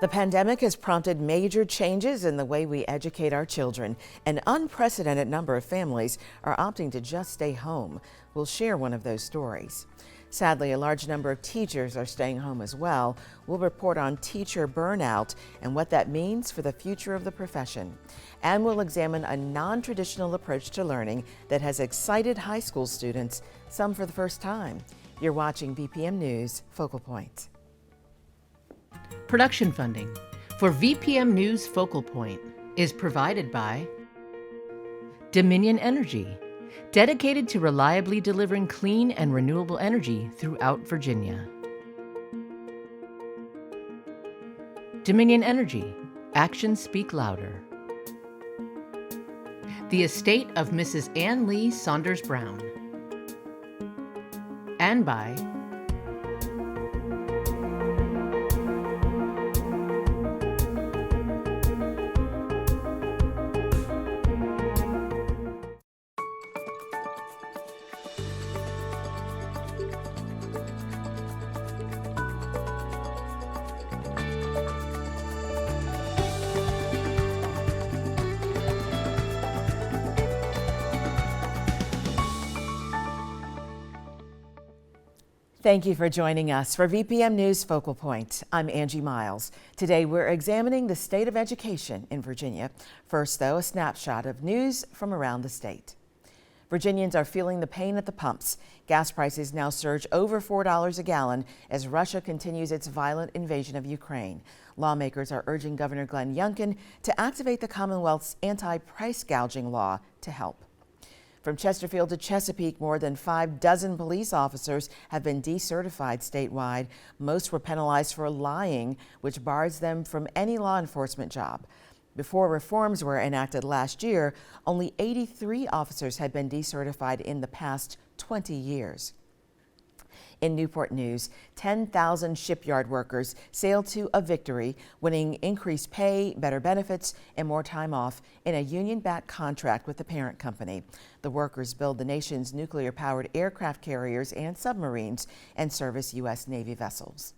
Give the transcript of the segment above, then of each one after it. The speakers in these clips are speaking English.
The pandemic has prompted major changes in the way we educate our children. An unprecedented number of families are opting to just stay home. We'll share one of those stories. Sadly, a large number of teachers are staying home as well. We'll report on teacher burnout and what that means for the future of the profession. And we'll examine a non-traditional approach to learning that has excited high school students, some for the first time. You're watching VPM News Focal Point. Production funding for VPM News Focal Point is provided by Dominion Energy, dedicated to reliably delivering clean and renewable energy throughout Virginia. Dominion Energy, actions speak louder. The estate of Mrs. Ann Lee Saunders Brown. And by Thank you for joining us for VPM News Focal Point. I'm Angie Miles. Today we're examining the state of education in Virginia. First, though, a snapshot of news from around the state. Virginians are feeling the pain at the pumps. Gas prices now surge over $4 a gallon as Russia continues its violent invasion of Ukraine. Lawmakers are urging Governor Glenn Youngkin to activate the Commonwealth's anti-price gouging law to help. From Chesterfield to Chesapeake, more than 6 police officers have been decertified statewide. Most were penalized for lying, which bars them from any law enforcement job. Before reforms were enacted last year, only 83 officers had been decertified in the past 20 years. In Newport News, 10,000 shipyard workers sailed to a victory, winning increased pay, better benefits, and more time off in a union-backed contract with the parent company. The workers build the nation's nuclear-powered aircraft carriers and submarines and service U.S. Navy vessels.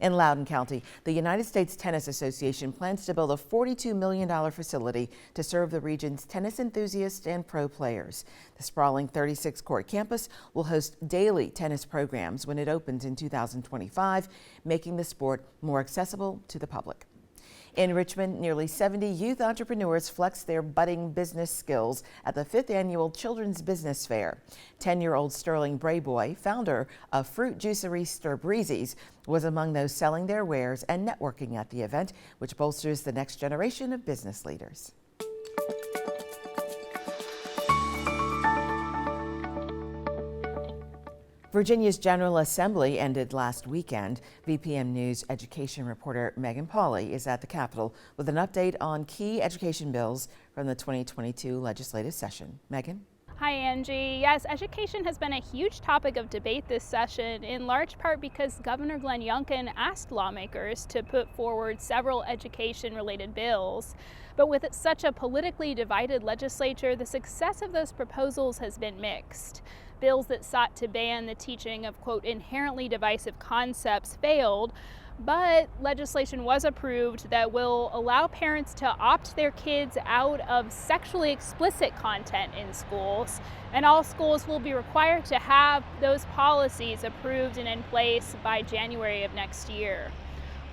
In Loudoun County, the United States Tennis Association plans to build a $42 million facility to serve the region's tennis enthusiasts and pro players. The sprawling 36-court campus will host daily tennis programs when it opens in 2025, making the sport more accessible to the public. In Richmond, nearly 70 youth entrepreneurs flexed their budding business skills at the 5th Annual Children's Business Fair. 10-year-old Sterling Brayboy, founder of fruit juicery Stir Breezies, was among those selling their wares and networking at the event, which bolsters the next generation of business leaders. Virginia's General Assembly ended last weekend. VPM News education reporter Megan Pauley is at the Capitol with an update on key education bills from the 2022 legislative session. Megan? Hi, Angie. Yes, education has been a huge topic of debate this session, in large part because Governor Glenn Youngkin asked lawmakers to put forward several education-related bills. But with such a politically divided legislature, the success of those proposals has been mixed. Bills that sought to ban the teaching of, quote, inherently divisive concepts failed, but legislation was approved that will allow parents to opt their kids out of sexually explicit content in schools, and all schools will be required to have those policies approved and in place by January of next year.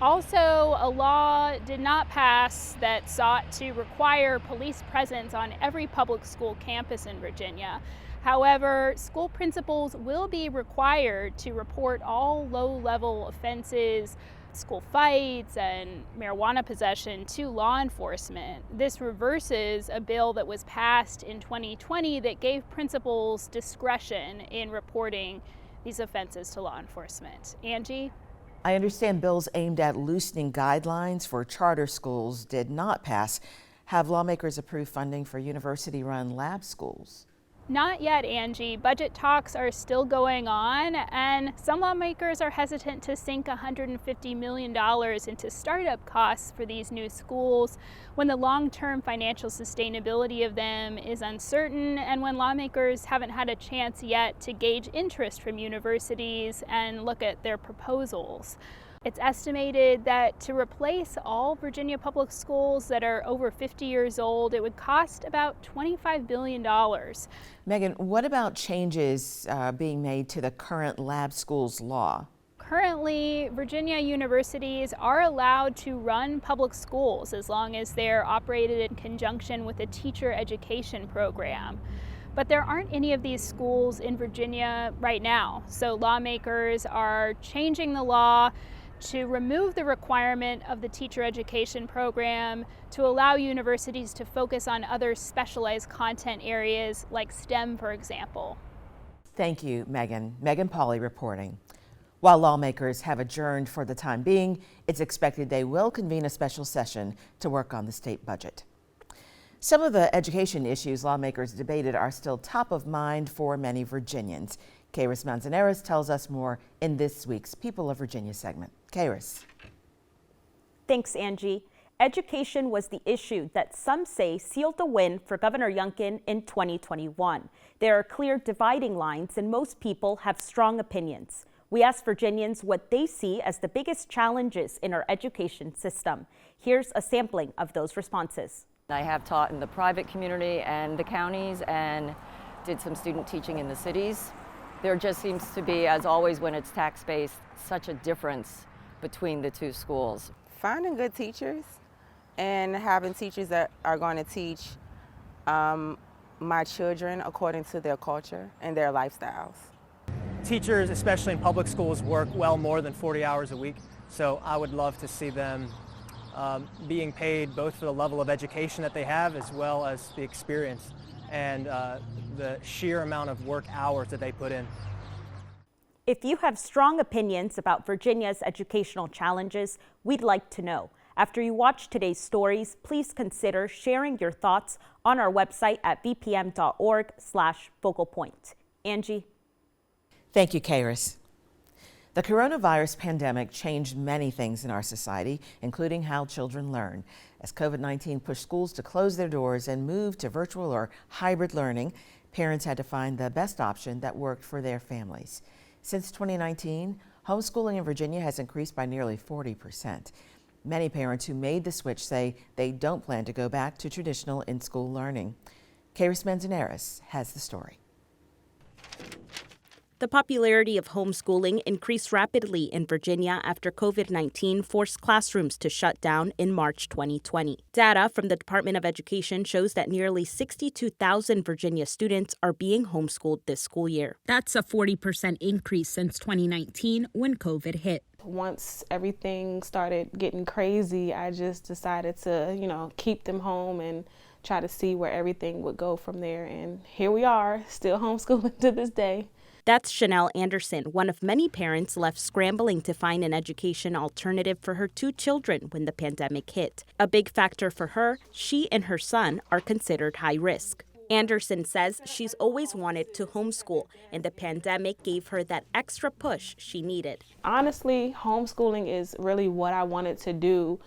Also, a law did not pass that sought to require police presence on every public school campus in Virginia. However, school principals will be required to report all low-level offenses, school fights, and marijuana possession to law enforcement. This reverses a bill that was passed in 2020 that gave principals discretion in reporting these offenses to law enforcement. Angie? I understand bills aimed at loosening guidelines for charter schools did not pass. Have lawmakers approved funding for university-run lab schools? Not yet, Angie. Budget talks are still going on, and some lawmakers are hesitant to sink $150 million into startup costs for these new schools when the long-term financial sustainability of them is uncertain and when lawmakers haven't had a chance yet to gauge interest from universities and look at their proposals. It's estimated that to replace all Virginia public schools that are over 50 years old, it would cost about $25 billion. Megan, what about changes being made to the current lab schools law? Currently, Virginia universities are allowed to run public schools as long as they're operated in conjunction with a teacher education program. But there aren't any of these schools in Virginia right now. So lawmakers are changing the law to remove the requirement of the teacher education program to allow universities to focus on other specialized content areas like STEM, for example. Thank you, Megan. Megan Pauley reporting. While lawmakers have adjourned for the time being, it's expected they will convene a special session to work on the state budget. Some of the education issues lawmakers debated are still top of mind for many Virginians. Kairos Manzanares tells us more in this week's People of Virginia segment. Kairos. Thanks, Angie. Education was the issue that some say sealed the win for Governor Youngkin in 2021. There are clear dividing lines and most people have strong opinions. We asked Virginians what they see as the biggest challenges in our education system. Here's a sampling of those responses. I have taught in the private community and the counties and did some student teaching in the cities. There just seems to be, as always when it's tax-based, such a difference between the two schools. Finding good teachers and having teachers that are going to teach my children according to their culture and their lifestyles. Teachers, especially in public schools, work well more than 40 hours a week, so I would love to see them being paid both for the level of education that they have as well as the experience and the sheer amount of work hours that they put in. If you have strong opinions about Virginia's educational challenges, we'd like to know. After you watch today's stories, please consider sharing your thoughts on our website at vpm.org/focalpoint. Angie. Thank you, Kairos. The coronavirus pandemic changed many things in our society, including how children learn. As COVID-19 pushed schools to close their doors and move to virtual or hybrid learning, parents had to find the best option that worked for their families. Since 2019, homeschooling in Virginia has increased by nearly 40%. Many parents who made the switch say they don't plan to go back to traditional in-school learning. Kairos Manzanares has the story. The popularity of homeschooling increased rapidly in Virginia after COVID-19 forced classrooms to shut down in March 2020. Data from the Department of Education shows that nearly 62,000 Virginia students are being homeschooled this school year. That's a 40% increase since 2019 when COVID hit. Once everything started getting crazy, I just decided to, keep them home and try to see where everything would go from there. And here we are, still homeschooling to this day. That's Chanel Anderson, one of many parents left scrambling to find an education alternative for her two children when the pandemic hit. A big factor for her, she and her son are considered high risk. Anderson says she's always wanted to homeschool, and the pandemic gave her that extra push she needed. Honestly, homeschooling is really what I wanted to do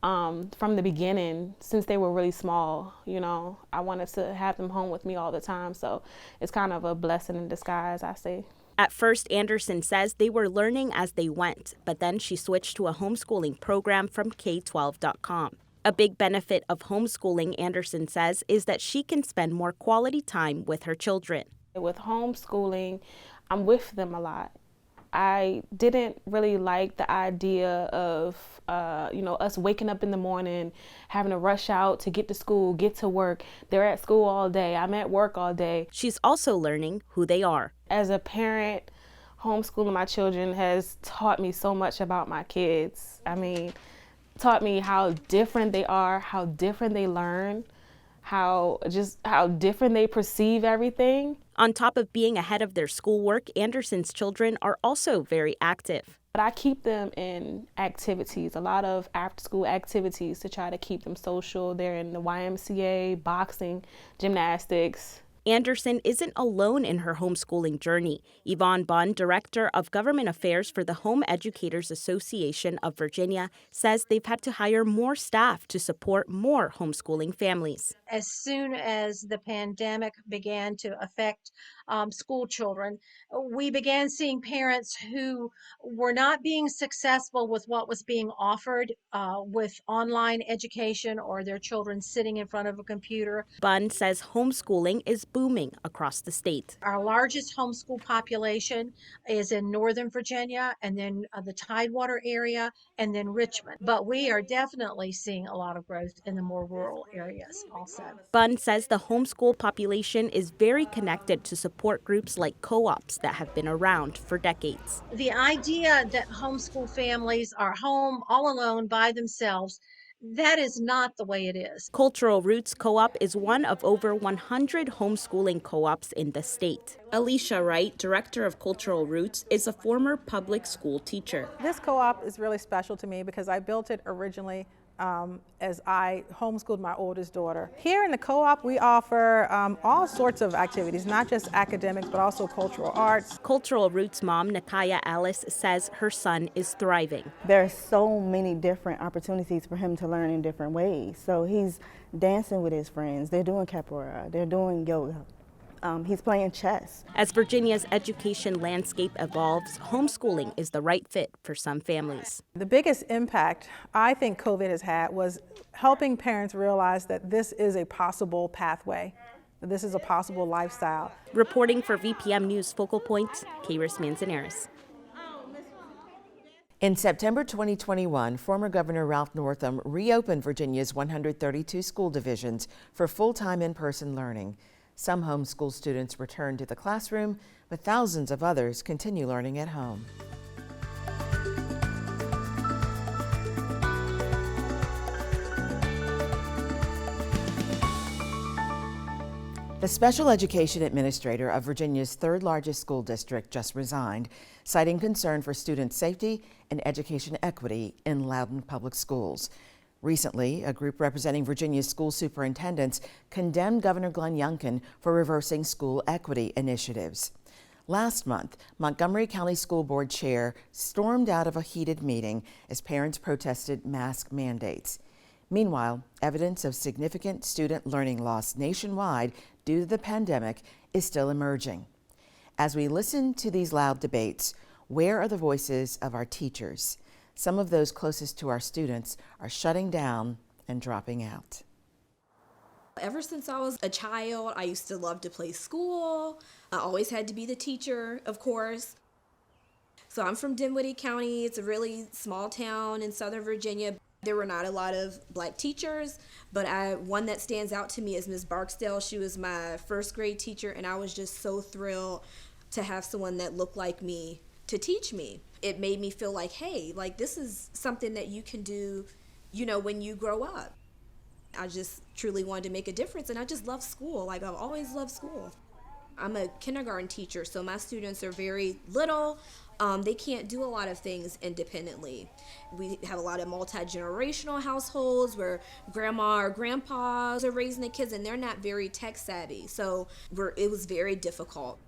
from the beginning, since they were really small. I wanted to have them home with me all the time, so it's kind of a blessing in disguise, I say. At first, Anderson says they were learning as they went, but then she switched to a homeschooling program from K12.com. A big benefit of homeschooling, Anderson says, is that she can spend more quality time with her children. With homeschooling, I'm with them a lot. I didn't really like the idea of, us waking up in the morning, having to rush out to get to school, get to work. They're at school all day. I'm at work all day. She's also learning who they are. As a parent, homeschooling my children has taught me so much about my kids. Taught me how different they are, how different they learn, how different they perceive everything. On top of being ahead of their schoolwork, Anderson's children are also very active. But I keep them in activities, a lot of after-school activities to try to keep them social. They're in the YMCA, boxing, gymnastics. Anderson isn't alone in her homeschooling journey. Yvonne Bunn, Director of Government Affairs for the Home Educators Association of Virginia, says they've had to hire more staff to support more homeschooling families. As soon as the pandemic began to affect school children, we began seeing parents who were not being successful with what was being offered with online education or their children sitting in front of a computer. Bunn says homeschooling is booming across the state. Our largest homeschool population is in Northern Virginia, and then the Tidewater area, and then Richmond. But we are definitely seeing a lot of growth in the more rural areas also. Bunn says the homeschool population is very connected to support groups like co-ops that have been around for decades. The idea that homeschool families are home all alone by themselves, that is not the way it is. Cultural Roots Co-op is one of over 100 homeschooling co-ops in the state. Alicia Wright, director of Cultural Roots, is a former public school teacher. This co-op is really special to me because I built it originally as I homeschooled my oldest daughter. Here in the co-op, we offer all sorts of activities, not just academics, but also cultural arts. Cultural Roots mom, Nakaya Alice, says her son is thriving. There are so many different opportunities for him to learn in different ways. So he's dancing with his friends, they're doing capoeira, they're doing yoga. He's playing chess. As Virginia's education landscape evolves, homeschooling is the right fit for some families. The biggest impact I think COVID has had was helping parents realize that this is a possible pathway, that this is a possible lifestyle. Reporting for VPM News Focal Point, Kairos Manzanares. In September 2021, former Governor Ralph Northam reopened Virginia's 132 school divisions for full-time in-person learning. Some homeschool students return to the classroom, but thousands of others continue learning at home. The special education administrator of Virginia's third largest school district just resigned, citing concern for student safety and education equity in Loudoun Public Schools. Recently, a group representing Virginia's school superintendents condemned Governor Glenn Youngkin for reversing school equity initiatives. Last month, Montgomery County School Board Chair stormed out of a heated meeting as parents protested mask mandates. Meanwhile, evidence of significant student learning loss nationwide due to the pandemic is still emerging. As we listen to these loud debates, where are the voices of our teachers? Some of those closest to our students are shutting down and dropping out. Ever since I was a child, I used to love to play school. I always had to be the teacher, of course. So I'm from Dinwiddie County. It's a really small town in Southern Virginia. There were not a lot of black teachers, but one that stands out to me is Ms. Barksdale. She was my first grade teacher, and I was just so thrilled to have someone that looked like me to teach me. It made me feel like, hey, like this is something that you can do, you know, when you grow up. I just truly wanted to make a difference, and I just love school. Like, I've always loved school. I'm a kindergarten teacher, so my students are very little. They can't do a lot of things independently. We have a lot of multi-generational households where grandma or grandpas are raising the kids, and they're not very tech savvy. So it was very difficult.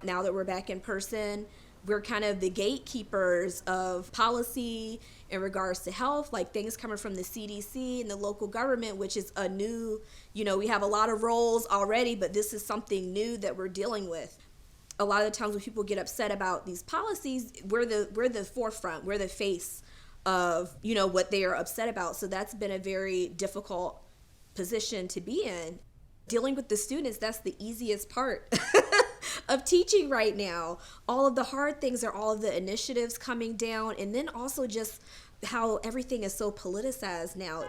Now that we're back in person, we're kind of the gatekeepers of policy in regards to health, like things coming from the CDC and the local government, which is a new, you know, we have a lot of roles already, but this is something new that we're dealing with. A lot of the times when people get upset about these policies, we're the forefront, we're the face of, you know, what they are upset about. So that's been a very difficult position to be in. Dealing with the students, that's the easiest part of teaching right now. All of the hard things are all of the initiatives coming down, and then also just how everything is so politicized now.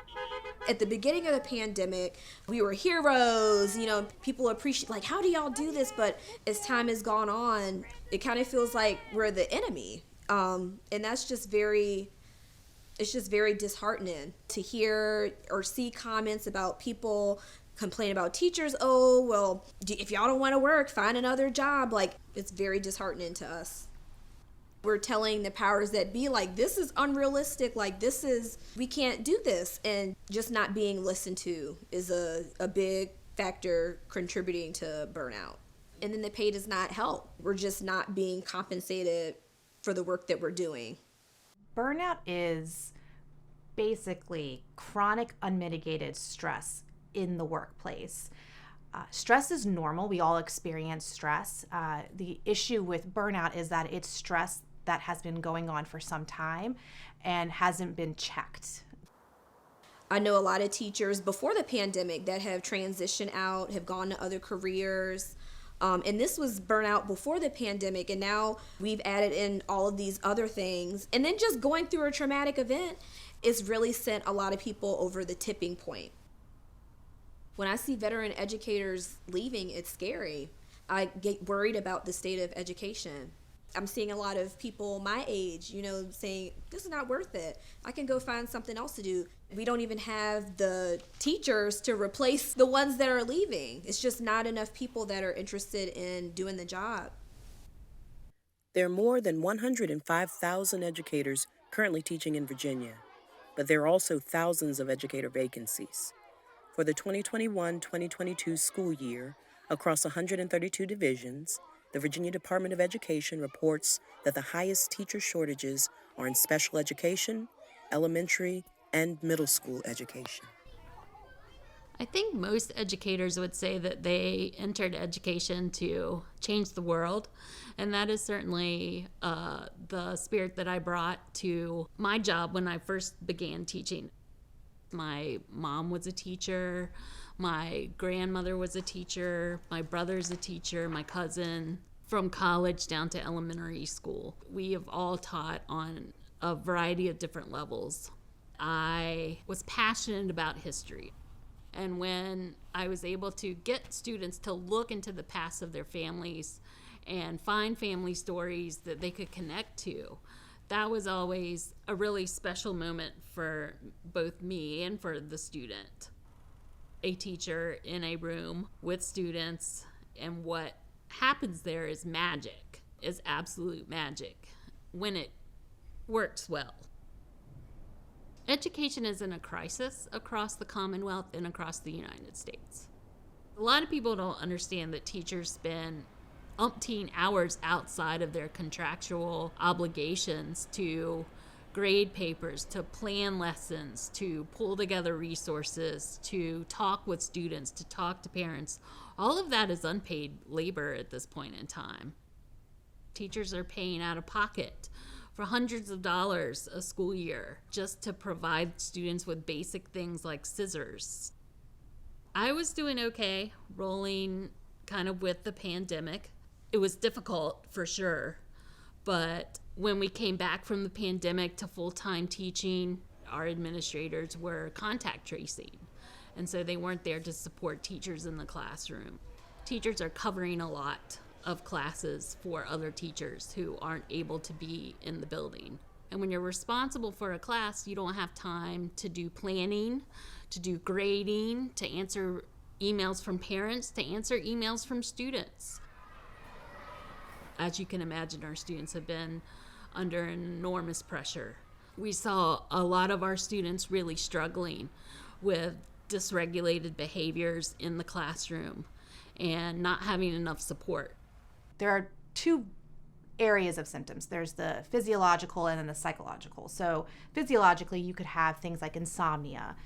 At the beginning of the pandemic, we were heroes, you know, people appreciate, like, how do y'all do this? But as time has gone on, it kind of feels like we're the enemy. And that's just it's just very disheartening to hear or see comments about people complain about teachers. Oh, well, if y'all don't want to work, find another job. Like, it's very disheartening to us. We're telling the powers that be, like, this is unrealistic, like, we can't do this. And just not being listened to is a big factor contributing to burnout. And then the pay does not help. We're just not being compensated for the work that we're doing. Burnout is basically chronic unmitigated stress in the workplace. Stress is normal. We all experience stress. The issue with burnout is that it's stress that has been going on for some time and hasn't been checked. I know a lot of teachers before the pandemic that have transitioned out, have gone to other careers. And this was burnout before the pandemic, and now we've added in all of these other things. And then just going through a traumatic event, it's really sent a lot of people over the tipping point. When I see veteran educators leaving, it's scary. I get worried about the state of education. I'm seeing a lot of people my age, saying, this is not worth it. I can go find something else to do. We don't even have the teachers to replace the ones that are leaving. It's just not enough people that are interested in doing the job. There are more than 105,000 educators currently teaching in Virginia, but there are also thousands of educator vacancies. For the 2021-2022 school year, across 132 divisions, the Virginia Department of Education reports that the highest teacher shortages are in special education, elementary, and middle school education. I think most educators would say that they entered education to change the world, and that is certainly the spirit that I brought to my job when I first began teaching. My mom was a teacher, my grandmother was a teacher, my brother's a teacher, my cousin, from college down to elementary school. We have all taught on a variety of different levels. I was passionate about history. And when I was able to get students to look into the past of their families and find family stories that they could connect to, that was always a really special moment for both me and for the student. A teacher in a room with students, and what happens there is magic, is absolute magic when it works well. Education is in a crisis across the Commonwealth and across the United States. A lot of people don't understand that teachers spend umpteen hours outside of their contractual obligations to grade papers, to plan lessons, to pull together resources, to talk with students, to talk to parents. All of that is unpaid labor at this point in time. Teachers are paying out of pocket for hundreds of dollars a school year just to provide students with basic things like scissors. I was doing okay, rolling kind of with the pandemic. It was difficult for sure, but when we came back from the pandemic to full-time teaching, our administrators were contact tracing, and so they weren't there to support teachers in the classroom. Teachers are covering a lot of classes for other teachers who aren't able to be in the building. And when you're responsible for a class, you don't have time to do planning, to do grading, to answer emails from parents, to answer emails from students. As you can imagine, our students have been under enormous pressure. We saw a lot of our students really struggling with dysregulated behaviors in the classroom and not having enough support. There are two areas of symptoms. There's the physiological and then the psychological. So physiologically, you could have things like insomnia,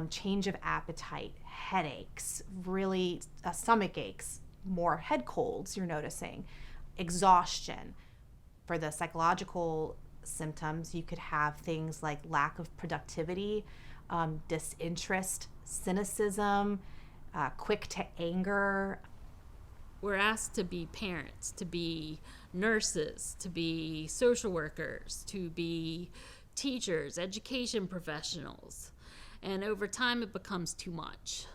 change of appetite, headaches, really stomach aches, more head colds you're noticing, exhaustion. For the psychological symptoms, you could have things like lack of productivity, disinterest, cynicism, quick to anger. We're asked to be parents, to be nurses, to be social workers, to be teachers, education professionals. And over time, it becomes too much.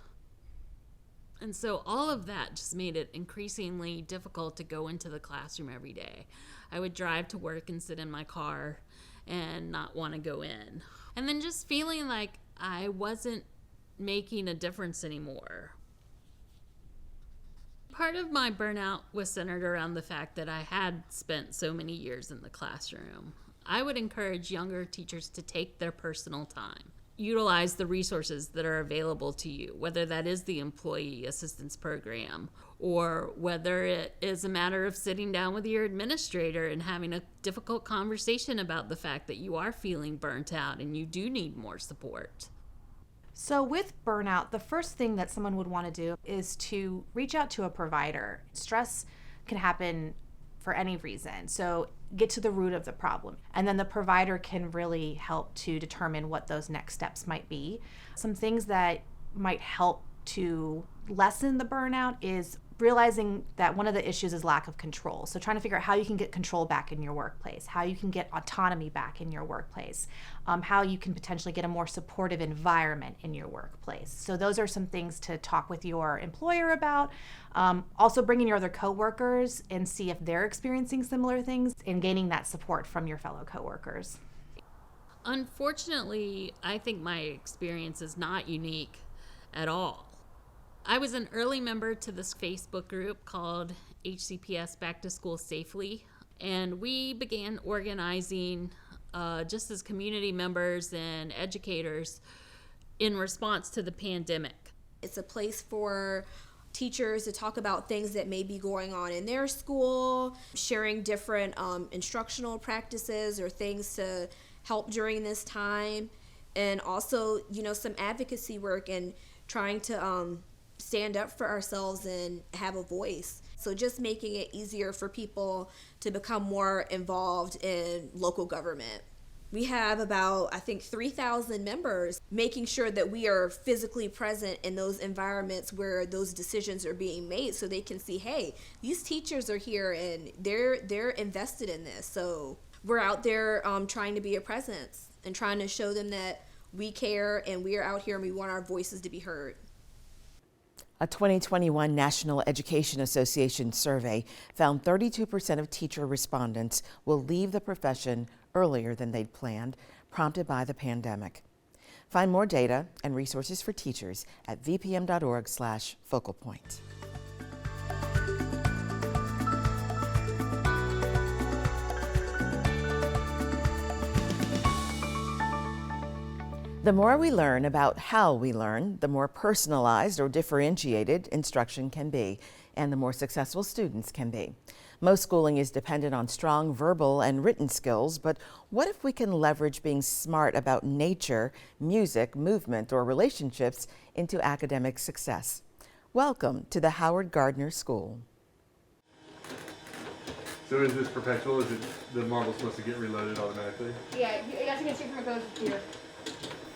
And so all of that just made it increasingly difficult to go into the classroom every day. I would drive to work and sit in my car and not want to go in. And then just feeling like I wasn't making a difference anymore. Part of my burnout was centered around the fact that I had spent so many years in the classroom. I would encourage younger teachers to take their personal time. utilize the resources that are available to you, whether that is the employee assistance program or whether it is a matter of sitting down with your administrator and having a difficult conversation about the fact that you are feeling burnt out and you do need more support. So with burnout, the first thing that someone would want to do is to reach out to a provider. Stress can happen for any reason. So get to the root of the problem. And then the provider can really help to determine what those next steps might be. Some things that might help to lessen the burnout is realizing that one of the issues is lack of control. So trying to figure out how you can get control back in your workplace, how you can get autonomy back in your workplace, how you can potentially get a more supportive environment in your workplace. So those are some things to talk with your employer about. Also bring in your other coworkers and see if they're experiencing similar things and gaining that support from your fellow coworkers. Unfortunately, I think my experience is not unique at all. I was an early member to this Facebook group called HCPS Back to School Safely, and we began organizing just as community members and educators in response to the pandemic. It's a place for teachers to talk about things that may be going on in their school, sharing different instructional practices or things to help during this time, and also, some advocacy work and trying to stand up for ourselves and have a voice. So just making it easier for people to become more involved in local government. We have about, 3,000 members, making sure that we are physically present in those environments where those decisions are being made so they can see, hey, these teachers are here and they're invested in this. So we're out there trying to be a presence and trying to show them that we care and we are out here and we want our voices to be heard. A 2021 National Education Association survey found 32% of teacher respondents will leave the profession earlier than they'd planned, prompted by the pandemic. Find more data and resources for teachers at vpm.org/focalpoint. The more we learn about how we learn, the more personalized or differentiated instruction can be, and the more successful students can be. Most schooling is dependent on strong verbal and written skills, but what if we can leverage being smart about nature, music, movement, or relationships into academic success? Welcome to the Howard Gardner School. So is this perpetual? Is it the marble's supposed to get reloaded automatically? Yeah, you guys can see from both here.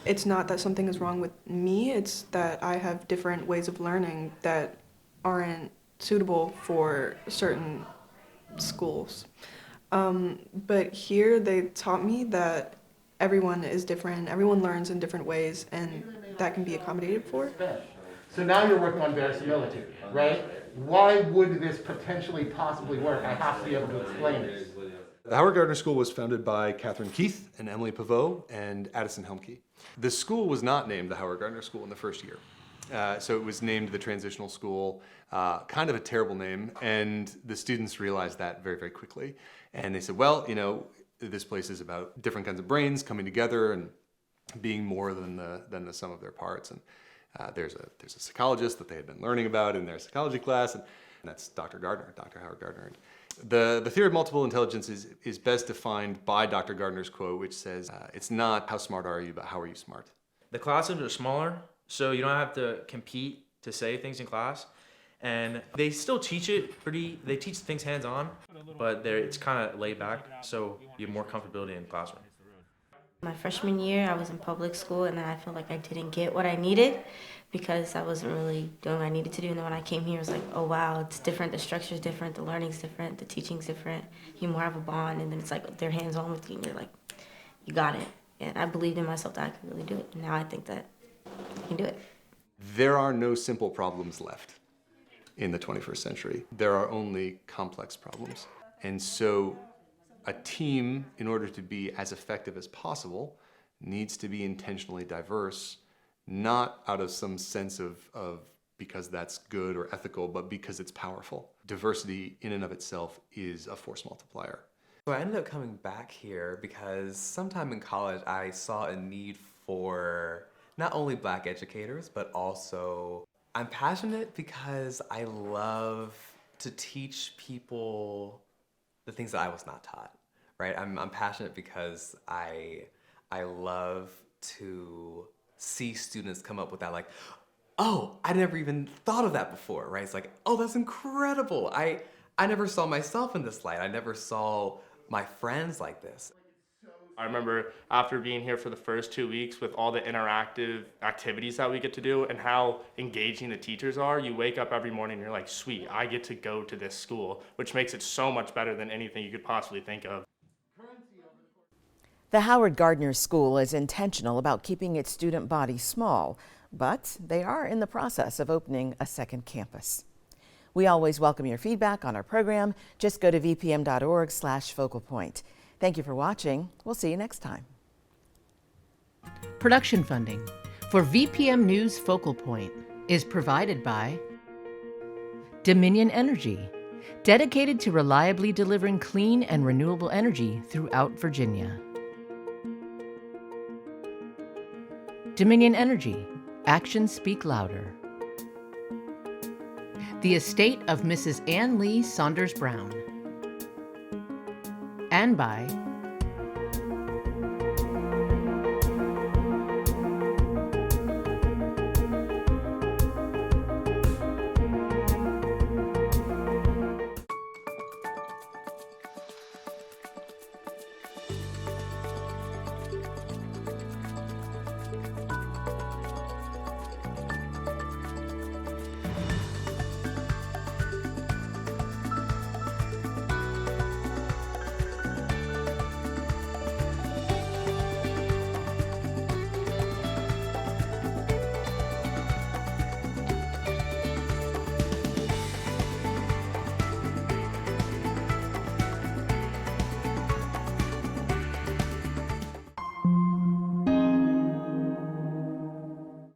It's not that something is wrong with me, it's that I have different ways of learning that aren't suitable for certain schools. But here they taught me that everyone is different, everyone learns in different ways, and that can be accommodated for. So now you're working on verisimilitude, right? Why would this potentially possibly work? I have to be able to explain this. The Howard Gardner School was founded by Catherine Keith and Emily Pavot and Addison Helmke. The school was not named the Howard Gardner School in the first year. So it was named the Transitional School, kind of a terrible name, and the students realized that very, very quickly. And they said, well, this place is about different kinds of brains coming together and being more than the sum of their parts. And there's a psychologist that they had been learning about in their psychology class, and that's Dr. Gardner, Dr. Howard Gardner. The theory of multiple intelligence is best defined by Dr. Gardner's quote, which says, it's not how smart are you, but how are you smart. The classrooms are smaller, so you don't have to compete to say things in class. And they still teach they teach things hands-on, but it's kind of laid back, so you have more comfortability in the classroom. My freshman year, I was in public school, and then I felt like I didn't get what I needed because I wasn't really doing what I needed to do. And then when I came here, it was like, oh wow, it's different. The structure's different, the learning's different, the teaching's different. You more have a bond, and then it's like they're hands-on with you, and you're like, you got it. And I believed in myself that I could really do it. And now I think that I can do it. There are no simple problems left in the 21st century. There are only complex problems. And so a team, in order to be as effective as possible, needs to be intentionally diverse, not out of some sense of because that's good or ethical, but because it's powerful. Diversity in and of itself is a force multiplier. So I ended up coming back here because sometime in college I saw a need for not only Black educators, but also I'm passionate because I love to teach people the things that I was not taught, right? I'm passionate because I love to see students come up with that, like, oh, I never even thought of that before, right? It's like, oh, that's incredible. I never saw myself in this light. I never saw my friends like this. I remember after being here for the first 2 weeks with all the interactive activities that we get to do and how engaging the teachers are, you wake up every morning and you're like, sweet, I get to go to this school, which makes it so much better than anything you could possibly think of. The Howard Gardner School is intentional about keeping its student body small, but they are in the process of opening a second campus. We always welcome your feedback on our program. Just go to vpm.org/focalpoint. Thank you for watching. We'll see you next time. Production funding for VPM News Focal Point is provided by Dominion Energy, dedicated to reliably delivering clean and renewable energy throughout Virginia. Dominion Energy, actions speak louder. The estate of Mrs. Ann Lee Saunders Brown. And by